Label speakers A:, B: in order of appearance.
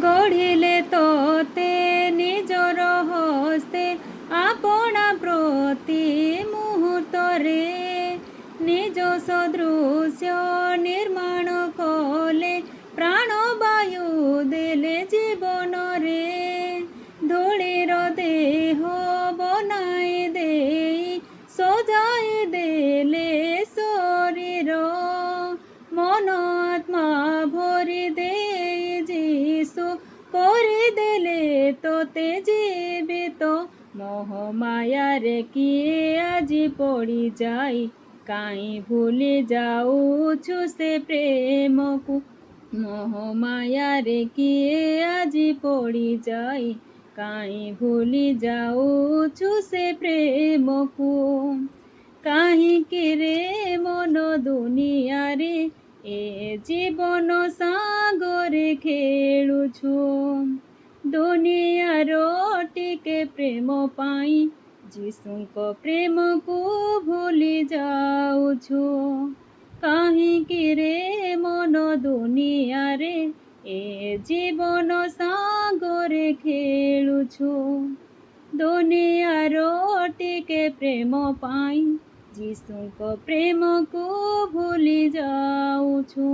A: ଗଢ଼ିଲେ ତୋତେ ନିଜର ହସ୍ତେ ଆପଣା ପ୍ରତି ମୁହୂର୍ତ୍ତରେ ନିଜ ସଦୃଶ୍ୟ ନିର୍ମାଣ କଲେ ପ୍ରାଣବାୟୁ ଦେଲେ ଜୀବନରେ ଧୂଳିର ଦେହ ବନାଇ ଦେଇ ସଜାଇ ଦେଲେ ଶରୀର ମନ ଆତ୍ମା ଭରି ଦେଇ ଯୀଶୁ କରିଦେଲେ ତୋତେ ଜୀବିତ ମୋହମାୟାରେ କିଏ ଆଜି ପଡ଼ିଯାଇ କାହିଁ ଭୁଲି ଯାଉଛୁ ସେ ପ୍ରେମକୁ ମୋହମାୟାରେ କିଏ ଆଜି ପଡ଼ିଯାଇ କାହିଁ ଭୁଲି ଯାଉଛୁ ସେ ପ୍ରେମକୁ କାହିଁକି ରେ ମନ ଦୁନିଆରେ ଏ ଜୀବନ ସାଗରେ ଖେଳୁଛୁ ଦୁନିଆର ଟିକେ ପ୍ରେମ ପାଇଁ ଯୀଶୁଙ୍କ ପ୍ରେମକୁ ଭୁଲି ଯାଉଛୁ କାହିଁକି ରେ ମନ ଦୁନିଆରେ ଏ ଜୀବନ ସାଗରେ ଖେଳୁଛୁ ଦୁନିଆର ଟିକେ ପ୍ରେମ ପାଇଁ ଯୀଶୁଙ୍କ ପ୍ରେମକୁ ଭୁଲି ଯାଉଛୁ।